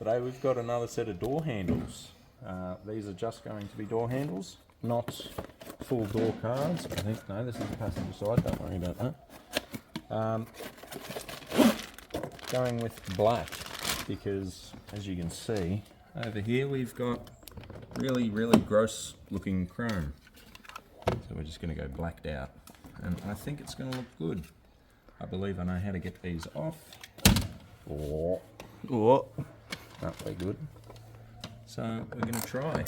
Today we've got another set of door handles. These are just going to be door handles, not full door cards. I think, no, this is the passenger side, don't worry about that. Going with black because, as you can see, over here we've got really gross looking chrome. So we're just going to go blacked out. And I think it's going to look good. I believe I know how to get these off. Oh. That way good. So we're going to try.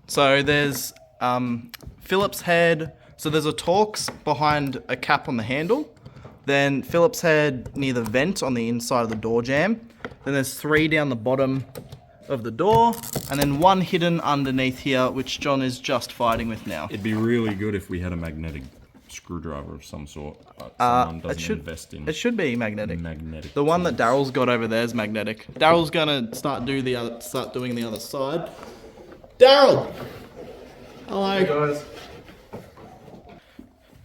So there's Phillips head, so there's a Torx behind a cap on the handle, then Phillips head near the vent on the inside of the door jamb, then there's 3 down the bottom of the door, and then 1 hidden underneath here, which John is just fighting with now. It'd be really good if we had a magnetic screwdriver of some sort, but someone doesn't invest in. It should be magnetic. The one that Daryl's got over there is magnetic. Daryl's gonna start doing the other side. Daryl! Hello. Hey guys.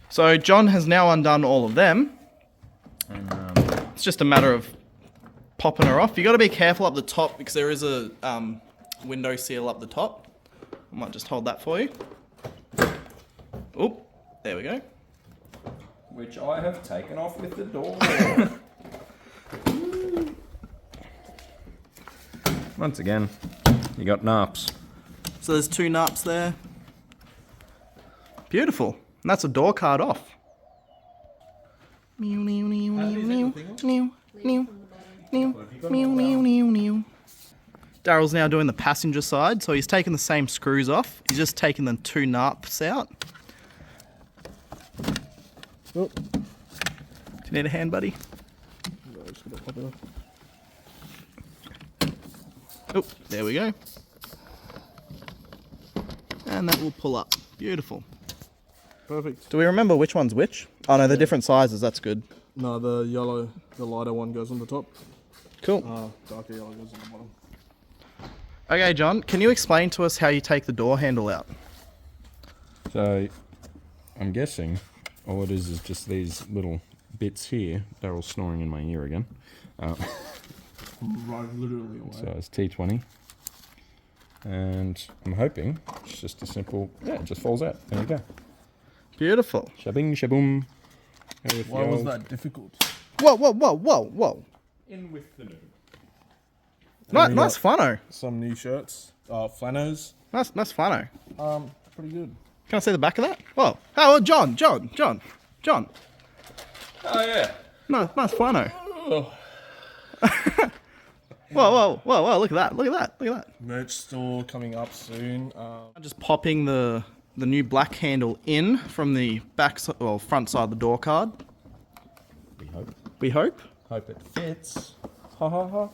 So John has now undone all of them. And, it's just a matter of popping her off. You got to be careful up the top because there is a window seal up the top. I might just hold that for you. Oh, there we go. Which I have taken off with the door. Once again, you got naps. So there's 2 nuts there. Beautiful. And that's a door card off. Meow, meow, meow, meow, meow, meow, meow, meow, meow, meow, meow. Daryl's now doing the passenger side, so he's taking the same screws off. He's just taking the 2 nuts out. Oh. Do you need a hand, buddy? Oh, there we go. And that will pull up. Beautiful. Perfect. Do we remember which one's which? Oh no, they're different sizes. That's good. No, the yellow, the lighter one goes on the top. Cool. Darker yellow goes on the bottom. Okay, John, can you explain to us how you take the door handle out? So, I'm guessing all it is just these little bits here. Daryl's snoring in my ear again. Right, literally away. So it's T20. And I'm hoping it's just a simple, it just falls out. There you go. Beautiful. Shabing, shaboom. Why was that difficult? Whoa. In with the noob. Nice funno. Some new shirts, flannels. Nice funno. Pretty good. Can I see the back of that? Whoa. Oh, John. Oh yeah. Nice funno. Oh. Whoa, look at that. Merch store coming up soon. I'm just popping the new black handle in from the front side of the door card. We hope. Hope it fits. Ha ha ha.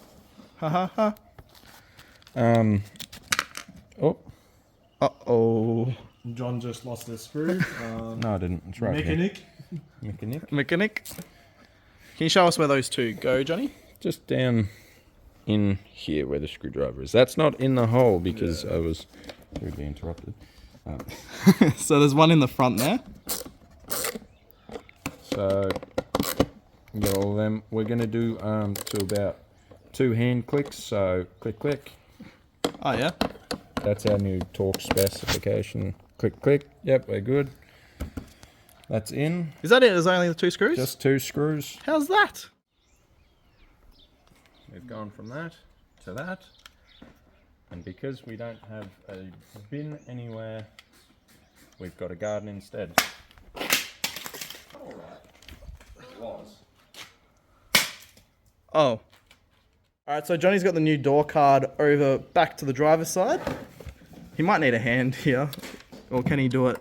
Ha ha ha. Oh. Uh-oh. John just lost his screw. No, I didn't. It's right Mechanic. Can you show us where those 2 go, Johnny? Just down in here where the screwdriver is. That's not in the hole because I was rudely interrupted. So there's one in the front there. So you get all of them. We're going to do to about 2 hand clicks. So click. Oh yeah. That's our new Torx specification. Click. Yep, we're good. That's in. Is that it? There's only the 2 screws? Just 2 screws. How's that? We've gone from that to that. And because we don't have a bin anywhere, we've got a garden instead. Alright. It was. Oh. Alright, so Johnny's got the new door card over back to the driver's side. He might need a hand here. Or can he do it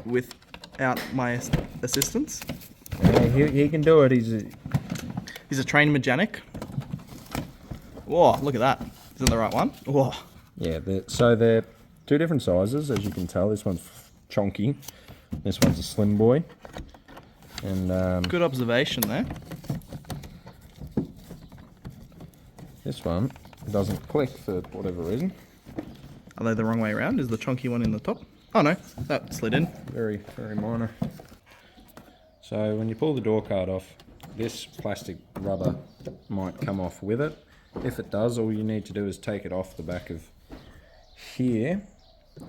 without my assistance? He can do it. He's a trained mechanic. Whoa, look at that. Is it the right one? Whoa. Yeah, so they're two different sizes, as you can tell. This one's chonky, this one's a slim boy. And Good observation there. this one doesn't click for whatever reason. Are they the wrong way around? Is the chunky one in the top? Oh no, that slid in. Very, very minor. So when you pull the door card off, this plastic rubber might come off with it. If it does, all you need to do is take it off the back of here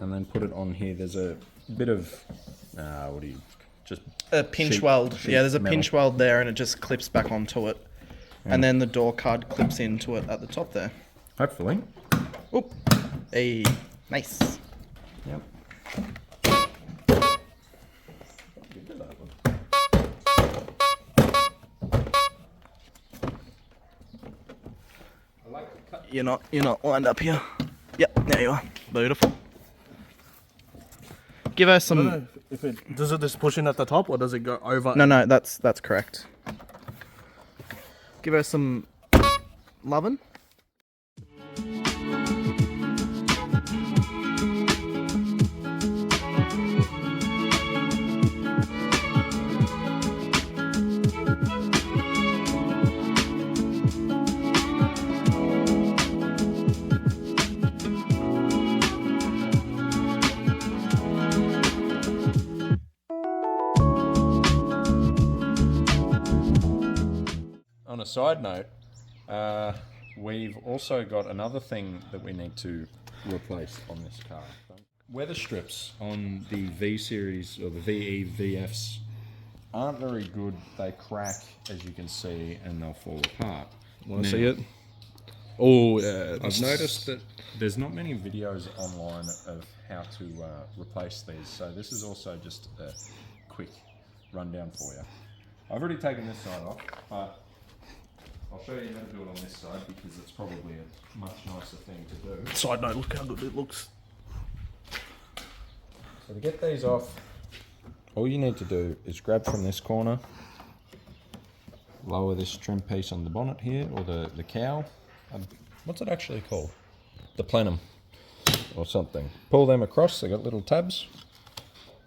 and then put it on here. There's a bit of, just A pinch sheet- weld. sheet Yeah, there's a metal. pinch weld there and it just clips back onto it. And then the door card clips into it at the top there. Hopefully. Oop. Hey, nice. Yep. You're not lined up here. Yep, there you are. Beautiful. Give her some. If it does it just push in at the top or does it go over? No, that's correct. Give her some lovin'. On a side note, we've also got another thing that we need to replace on this car. Weather strips on the V series or the VE VFs aren't very good. They crack, as you can see, and they'll fall apart. Want to Now, see it? Oh yeah. I've noticed that there's not many videos online of how to replace these, so this is also just a quick rundown for you. I've already taken this side off, but I'll show you how to do it on this side because it's probably a much nicer thing to do. Side note, look how good it looks. So to get these off, all you need to do is grab from this corner, lower this trim piece on the bonnet here, or the cowl. What's it actually called? The plenum, or something. Pull them across, they got little tabs,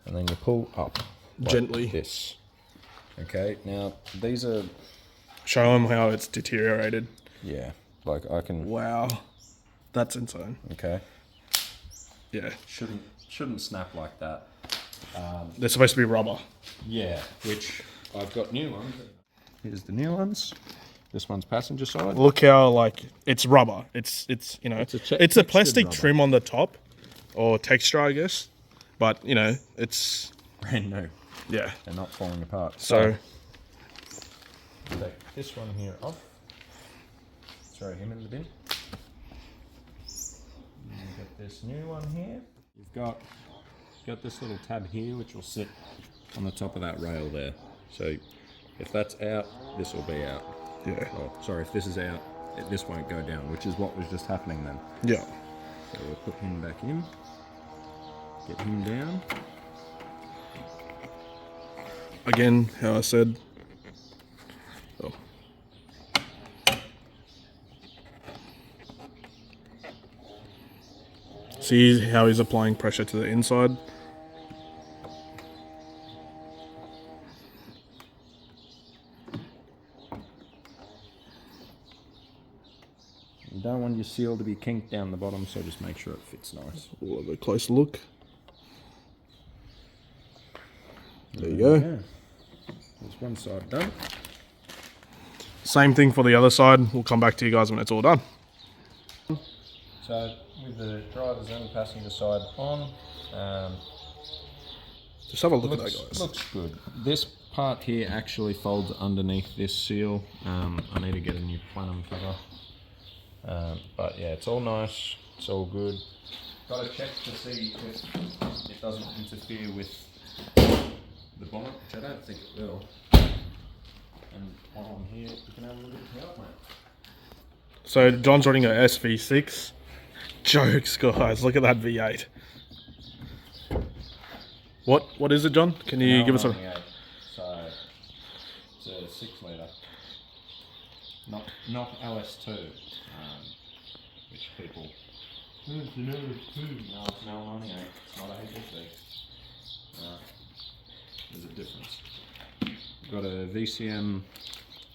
and then you pull up. Like Gently. this. Okay, now these are, Show them how it's deteriorated. yeah, like I can, Wow. That's insane. okay, Yeah. shouldn't snap like that. They're supposed to be rubber. Yeah, which I've got new ones. Here's the new ones. This one's passenger side. Look how like it's rubber. It's you know It's a it's a textured plastic rubber. trim on the top, or texture I guess. But you know it's Brand new. yeah. They're not falling apart. So Take this one here off. Throw him in the bin. And you get this new one here. You've got this little tab here which will sit on the top of that rail there. So if that's out, this will be out. yeah, Oh, sorry, if this is out, this won't go down, which is what was just happening then. yeah. So we'll put him back in. Get him down. Again, how I said. Oh. See how he's applying pressure to the inside. You don't want your seal to be kinked down the bottom, so just make sure it fits nice. We'll have a close look. There you go. Yeah. There's one side done. Same thing for the other side. We'll come back to you guys when it's all done. So with the driver's and passenger side on, Just have a look at that, guys. looks good. This part here actually folds underneath this seal. I need to get a new plenum cover. But yeah, it's all nice. It's all good. Got to check to see if it doesn't interfere with the bonnet, which I don't think it will. And while I'm here, you can have a look at the power plant. So John's running a SV6. Jokes, guys. Look at that V8. What is it, John? Can you give us a... L98, so it's a 6 litre. Not LS2. which people. No, it's an L98. It's not a HSV. There's a difference. Got a VCM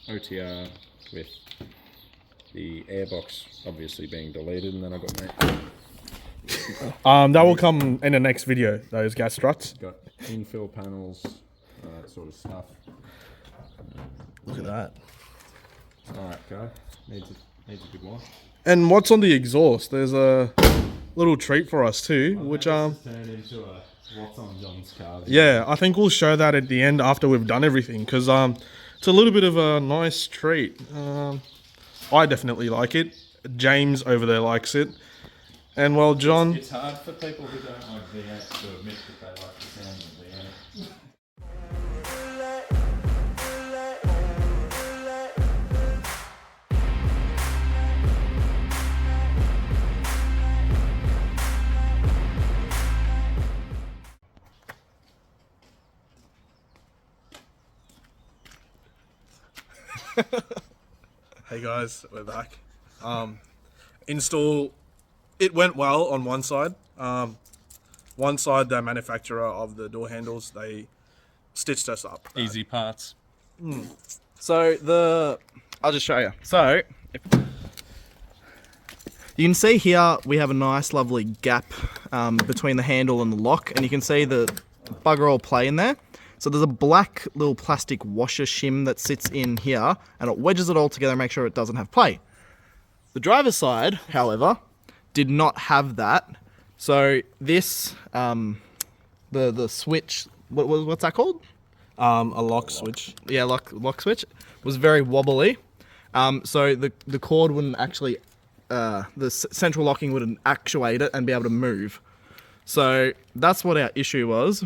OTR with the airbox obviously being deleted, and then I got my That will come in the next video. Those gas struts. got infill panels, that sort of stuff. Look at that. All right, go. Needs a good wash. And what's on the exhaust? There's a little treat for us too, which turned into a what's on John's car. yeah, I think we'll show that at the end after we've done everything, because it's a little bit of a nice treat. I definitely like it. James over there likes it, and well, John. It's hard for people who don't like V8 to admit that they like the sound of V8. Hey guys, we're back. Install. It went well on one side. One side, the manufacturer of the door handles, they stitched us up. Easy parts. So I'll just show you. So you can see here we have a nice lovely gap between the handle and the lock, and you can see the bugger all play in there. So there's a black little plastic washer shim that sits in here, and it wedges it all together and makes sure it doesn't have play. The driver's side, however, did not have that. So this, the switch, what's that called? A lock switch. Yeah, lock switch was very wobbly. So the cord wouldn't actually, the central locking wouldn't actuate it and be able to move. So that's what our issue was.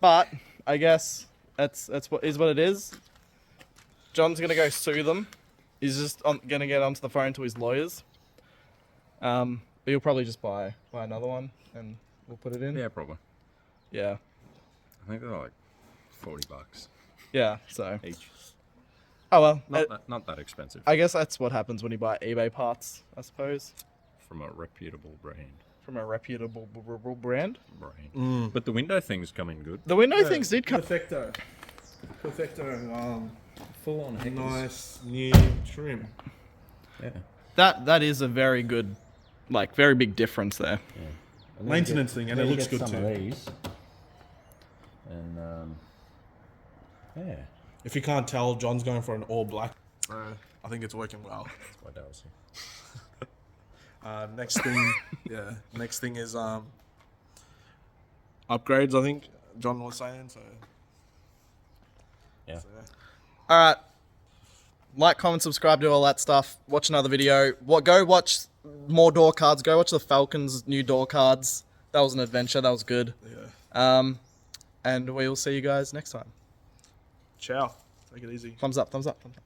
But I guess that's what it is. John's gonna go sue them. He's just gonna get onto the phone to his lawyers. But you'll probably just buy another one and we'll put it in. Yeah, probably. Yeah. I think they're like $40 Yeah. So. each. Oh well. Not that expensive I guess that's what happens when you buy eBay parts, I suppose. from a reputable brand. From a reputable brand. But the window thing's coming good. The window things did come. Perfecto. Full on Nice new trim. Yeah. That is a very good, like very big difference there. And then Maintenance thing, and it then you looks get good some too. of these. And yeah. If you can't tell, John's going for an all black. I think it's working well. That's what that was. Next thing, next thing is upgrades. I think John was saying. So Yeah. All right. Like, comment, subscribe, do all that stuff. Watch another video. Go watch more door cards. Go watch the Falcons' new door cards. That was an adventure. That was good. yeah. And we will see you guys next time. Ciao. Take it easy. Thumbs up. Thumbs up. Thumbs up.